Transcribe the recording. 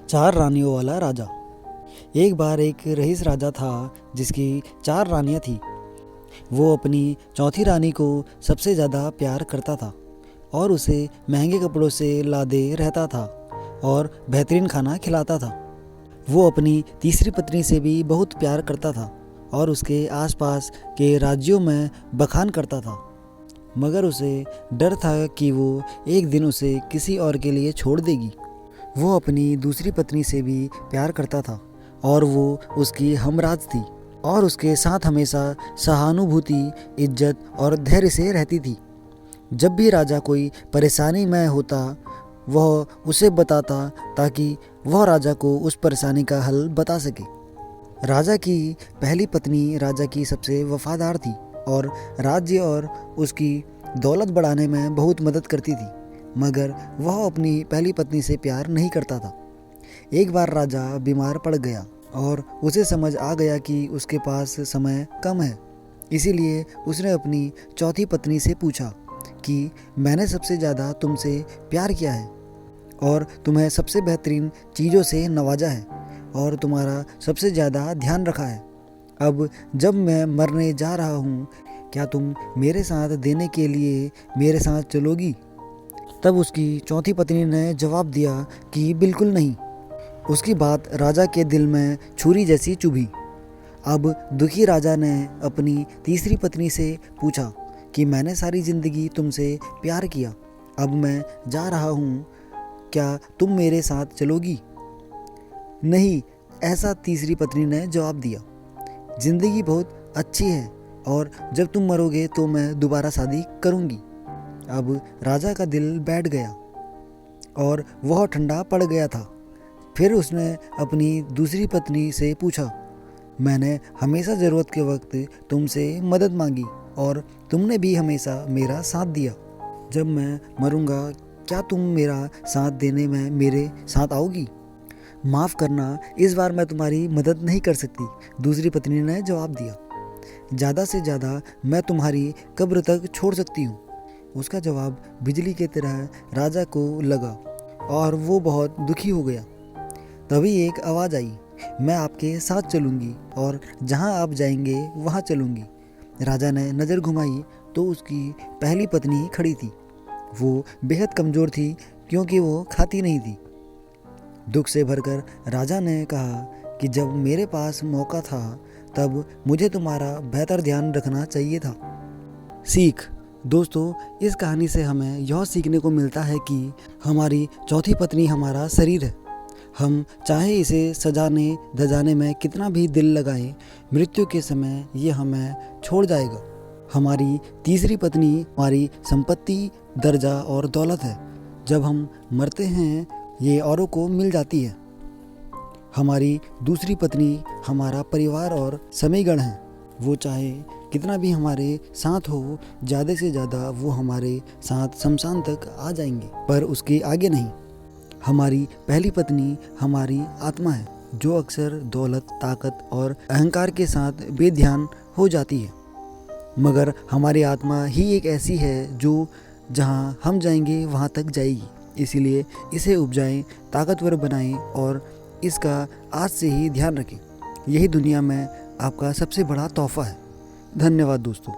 चार रानियों वाला राजा। एक बार एक रईस राजा था जिसकी चार रानियां थी। वो अपनी चौथी रानी को सबसे ज़्यादा प्यार करता था और उसे महंगे कपड़ों से लादे रहता था और बेहतरीन खाना खिलाता था। वो अपनी तीसरी पत्नी से भी बहुत प्यार करता था और उसके आसपास के राज्यों में बखान करता था, मगर उसे डर था कि वो एक दिन उसे किसी और के लिए छोड़ देगी। वो अपनी दूसरी पत्नी से भी प्यार करता था और वो उसकी हमराज थी और उसके साथ हमेशा सहानुभूति, इज्जत और धैर्य से रहती थी। जब भी राजा कोई परेशानी में होता वह उसे बताता ताकि वह राजा को उस परेशानी का हल बता सके। राजा की पहली पत्नी राजा की सबसे वफादार थी और राज्य और उसकी दौलत बढ़ाने में बहुत मदद करती थी, मगर वह अपनी पहली पत्नी से प्यार नहीं करता था। एक बार राजा बीमार पड़ गया और उसे समझ आ गया कि उसके पास समय कम है। इसीलिए उसने अपनी चौथी पत्नी से पूछा कि मैंने सबसे ज़्यादा तुमसे प्यार किया है और तुम्हें सबसे बेहतरीन चीज़ों से नवाजा है और तुम्हारा सबसे ज़्यादा ध्यान रखा है। अब जब मैं मरने जा रहा हूँ, क्या तुम मेरे साथ देने के लिए मेरे साथ चलोगी? तब उसकी चौथी पत्नी ने जवाब दिया कि बिल्कुल नहीं। उसकी बात राजा के दिल में छुरी जैसी चुभी। अब दुखी राजा ने अपनी तीसरी पत्नी से पूछा कि मैंने सारी ज़िंदगी तुमसे प्यार किया, अब मैं जा रहा हूँ, क्या तुम मेरे साथ चलोगी? नहीं, ऐसा तीसरी पत्नी ने जवाब दिया। ज़िंदगी बहुत अच्छी है और जब तुम मरोगे तो मैं दोबारा शादी करूँगी। अब राजा का दिल बैठ गया और वह ठंडा पड़ गया था। फिर उसने अपनी दूसरी पत्नी से पूछा, मैंने हमेशा ज़रूरत के वक्त तुमसे मदद मांगी और तुमने भी हमेशा मेरा साथ दिया। जब मैं मरूंगा, क्या तुम मेरा साथ देने में मेरे साथ आओगी? माफ़ करना, इस बार मैं तुम्हारी मदद नहीं कर सकती, दूसरी पत्नी ने जवाब दिया। ज़्यादा से ज़्यादा मैं तुम्हारी कब्र तक छोड़ सकती हूँ। उसका जवाब बिजली की तरह राजा को लगा और वो बहुत दुखी हो गया। तभी एक आवाज़ आई, मैं आपके साथ चलूँगी और जहाँ आप जाएंगे वहाँ चलूँगी। राजा ने नज़र घुमाई तो उसकी पहली पत्नी खड़ी थी। वो बेहद कमज़ोर थी क्योंकि वो खाती नहीं थी। दुख से भरकर राजा ने कहा कि जब मेरे पास मौका था तब मुझे तुम्हारा बेहतर ध्यान रखना चाहिए था। सीख। दोस्तों, इस कहानी से हमें यह सीखने को मिलता है कि हमारी चौथी पत्नी हमारा शरीर है। हम चाहे इसे सजाने धजाने में कितना भी दिल लगाएं, मृत्यु के समय ये हमें छोड़ जाएगा। हमारी तीसरी पत्नी हमारी संपत्ति, दर्जा और दौलत है। जब हम मरते हैं ये औरों को मिल जाती है। हमारी दूसरी पत्नी हमारा परिवार और समीगण है। वो चाहे कितना भी हमारे साथ हो, ज़्यादा से ज़्यादा वो हमारे साथ शमशान तक आ जाएंगे, पर उसके आगे नहीं। हमारी पहली पत्नी हमारी आत्मा है जो अक्सर दौलत, ताकत और अहंकार के साथ बेध्यान हो जाती है, मगर हमारी आत्मा ही एक ऐसी है जो जहाँ हम जाएंगे वहाँ तक जाएगी। इसीलिए इसे उपजाएं, ताकतवर बनाएं और इसका आज से ही ध्यान रखें। यही दुनिया में आपका सबसे बड़ा तोहफा है। धन्यवाद दोस्तों।